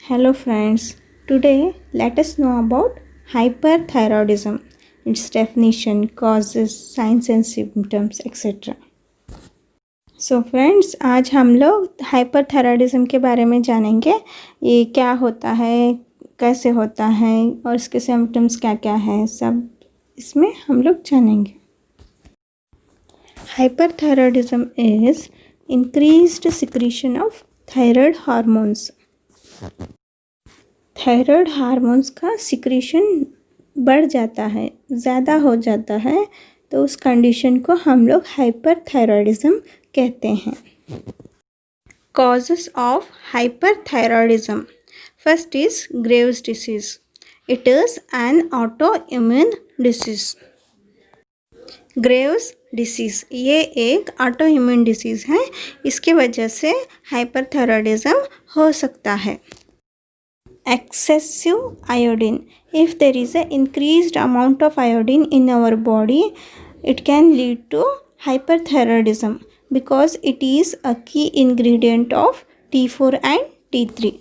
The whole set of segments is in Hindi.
Hello friends, today let us know about hyperthyroidism, its definition, causes, signs and symptoms etc. So friends, आज हम लोग हाइपरथायरॉयडिज्म के बारे में जानेंगे। ये क्या होता है, कैसे होता है और इसके सिम्टम्स क्या क्या हैं, सब इसमें हम लोग जानेंगे। Hyperthyroidism is increased secretion of thyroid hormones. Thyroid hormones का सिक्रीशन बढ़ जाता है, ज़्यादा हो जाता है, तो उस कंडीशन को हम लोग हाइपरथायरॉयडिज्म कहते हैं। Causes of hyperthyroidism, first is Graves disease. It is an auto immune disease. Graves disease ये एक ऑटो इम्यून डिसीज़ है, इसके वजह से हाइपरथायरॉयडिज्म हो सकता है। Excessive iodine, if there is an increased amount of iodine in our body, it can lead to hyperthyroidism because it is a key ingredient of T4 and T3.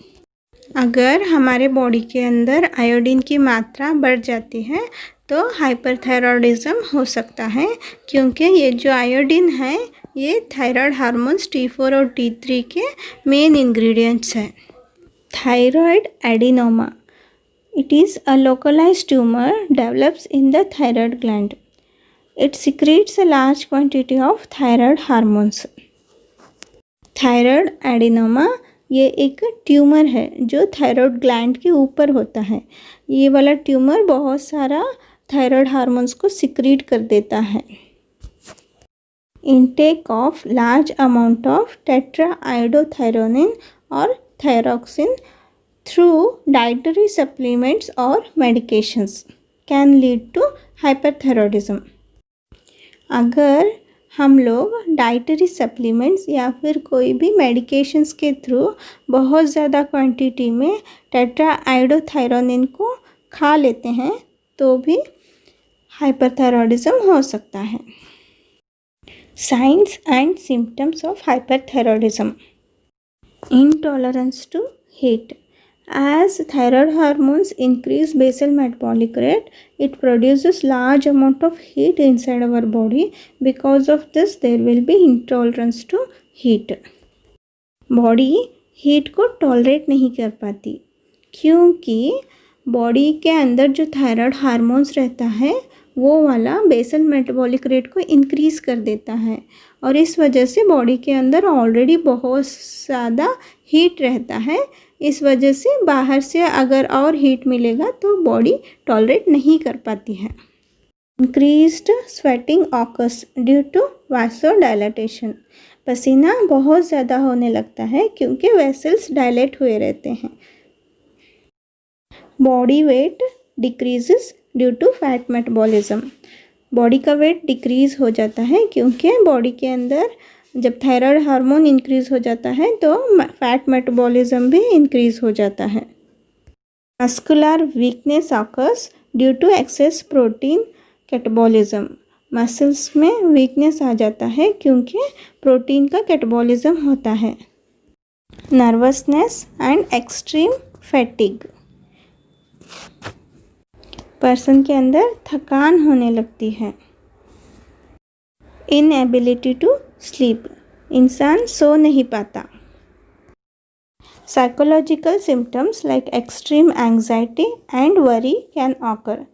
अगर हमारे बॉडी के अंदर आयोडीन की मात्रा बढ़ जाती है तो हाइपरथायरॉयडिज्म हो सकता है, क्योंकि ये जो आयोडीन है ये थायराइड हार्मोन्स T4 और T3 के मेन इंग्रेडिएंट्स हैं। Thyroid adenoma. It is a localized tumor develops in the thyroid gland. It secretes a large quantity of thyroid hormones. Thyroid adenoma ये एक ट्यूमर है जो थायराइड ग्लैंड के ऊपर होता है। ये वाला ट्यूमर बहुत सारा थायराइड हार्मोन्स को सिक्रीट कर देता है। Intake of large amount of tetraiodothyronine और thyroxine through dietary supplements or medications can lead to hyperthyroidism. अगर हम लोग डाइटरी सप्लीमेंट्स या फिर कोई भी मेडिकेशंस के थ्रू बहुत ज़्यादा क्वांटिटी में टेट्राआयोडोथायरोनिन को खा लेते हैं तो भी हाइपरथायरॉयडिज्म हो सकता है। Science and symptoms of hyperthyroidism. Intolerance to heat. As thyroid hormones increase basal metabolic rate, it produces large amount of heat inside our body. Because of this, there will be intolerance to heat. Body heat को tolerate नहीं कर पाती, क्योंकि बॉडी के अंदर जो थायराइड हार्मोन्स रहता है वो वाला बेसल मेटाबॉलिक रेट को इंक्रीज़ कर देता है, और इस वजह से बॉडी के अंदर ऑलरेडी बहुत ज़्यादा हीट रहता है। इस वजह से बाहर से अगर और हीट मिलेगा तो बॉडी टॉलरेट नहीं कर पाती है। Increased sweating occurs due to vasodilatation. पसीना बहुत ज़्यादा होने लगता है क्योंकि वेसल्स डायलेट हुए रहते हैं। Body weight decreases due to fat metabolism. Body का वेट डिक्रीज़ हो जाता है क्योंकि बॉडी के अंदर जब थायराइड हार्मोन इंक्रीज़ हो जाता है तो फैट मेटाबॉलिज्म भी इंक्रीज़ हो जाता है। Muscular weakness occurs due to excess protein catabolism. Muscles में वीकनेस आ जाता है क्योंकि प्रोटीन का कैटाबॉलिज्म होता है। Nervousness and extreme fatigue. Person के अंदर थकान होने लगती है। इनएबिलिटी टू स्लीप, इंसान सो नहीं पाता। Psychological symptoms like extreme anxiety and worry can occur.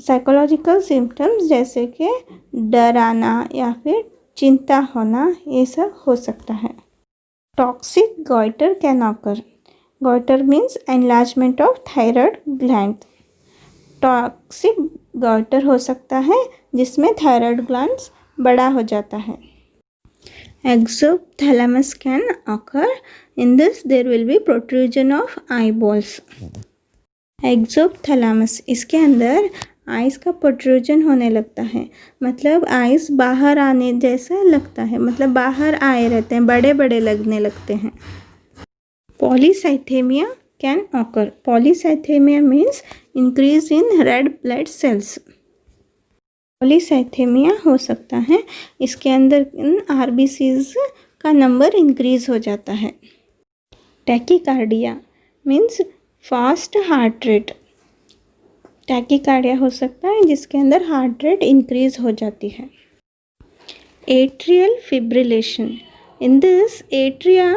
Psychological symptoms जैसे कि डर आना या फिर चिंता होना, ये सब हो सकता है। Toxic goitre can occur. Goitre means enlargement of thyroid gland. Toxic goitre हो सकता है जिसमें थायराइड ग्लैंड्स बड़ा हो जाता है। Exophthalmos can occur. In this there will be protrusion of eyeballs. Exophthalmos, इसके अंदर आइज़ का प्रोट्रूजन होने लगता है, मतलब आइज़ बाहर आने जैसा लगता है, मतलब बाहर आए रहते हैं, बड़े बड़े लगने लगते हैं। Polycythaemia can occur. Polycythemia means increase in red blood cells. Polycythaemia हो सकता है, इसके अंदर आरबीसीज का नंबर इंक्रीज हो जाता है। Tachycardia, means fast heart rate, tachycardia हो सकता है जिसके अंदर हार्ट रेट इंक्रीज हो जाती है। Atrial fibrillation, in this atria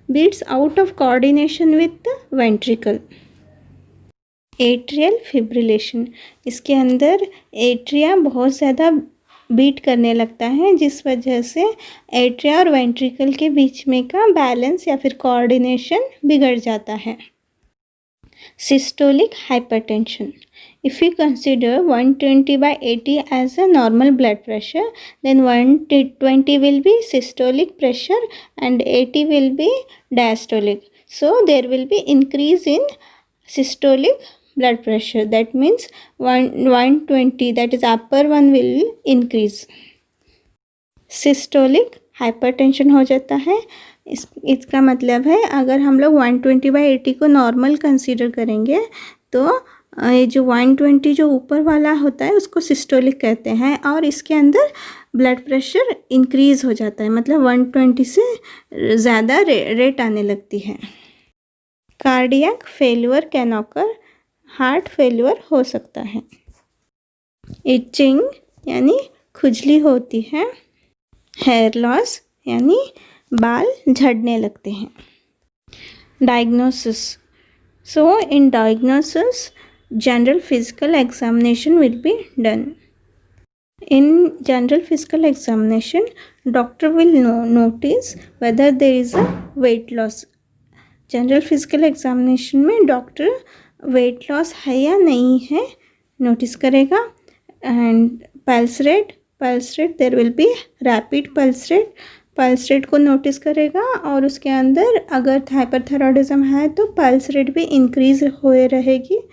beats out of coordination with ventricle. Atrial fibrillation, इसके अंदर एट्रिया बहुत ज़्यादा बीट करने लगता है जिस वजह से एट्रिया और वेंट्रिकल के बीच में का बैलेंस या फिर कोऑर्डिनेशन बिगड़ जाता है। Systolic hypertension, if you consider 120/80 as a normal blood pressure, then 120 will be systolic pressure and 80 will be diastolic. So there will be increase in systolic blood pressure. That means 120, that is upper one, will increase. Systolic hypertension हो जाता है। इसका मतलब है अगर हम लोग 120/80 को नॉर्मल कंसीडर करेंगे तो ये जो 120 जो ऊपर वाला होता है उसको सिस्टोलिक कहते हैं और इसके अंदर ब्लड प्रेशर इंक्रीज़ हो जाता है, मतलब 120 से ज़्यादा रेट आने लगती है। Cardiac failure can occur, heart failure हो सकता है। इचिंग यानी खुजली होती है। हेयर लॉस यानी बाल झड़ने लगते हैं। Diagnosis, so in diagnosis general physical examination will be done. In general physical examination, doctor will notice whether there is a weight loss. General physical examination में डॉक्टर weight loss है या नहीं है नोटिस करेगा। and pulse rate there will be rapid pulse rate को नोटिस करेगा और उसके अंदर अगर हाइपरथायरॉयडिज्म है तो पल्स रेट भी इंक्रीज हो रहेगी।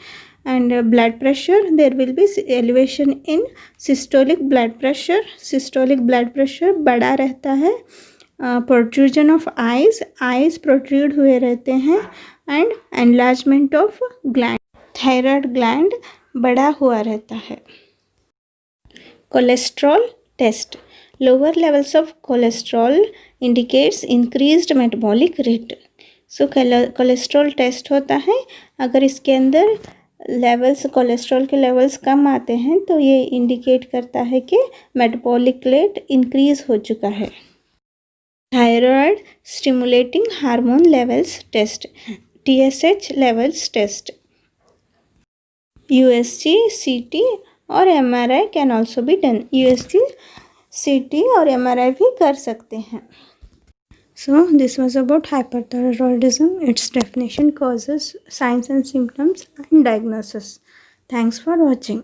and blood pressure, there will be elevation in systolic blood pressure बढ़ा रहता है। protrusion of eyes protrude हुए रहते हैं and enlargement of gland, thyroid gland बड़ा हुआ रहता है। cholesterol test, lower levels of cholesterol indicates increased metabolic rate. so cholesterol test होता है, अगर इसके अंदर लेवल्स कोलेस्ट्रॉल के लेवल्स कम आते हैं तो ये इंडिकेट करता है कि मेटाबॉलिक रेट इंक्रीज हो चुका है। Thyroid stimulating hormone levels test, TSH levels test, USG, CT और MRI can also be done. USG, CT और MRI भी कर सकते हैं। So this was about hyperthyroidism, its definition, causes, signs and symptoms and diagnosis. Thanks for watching.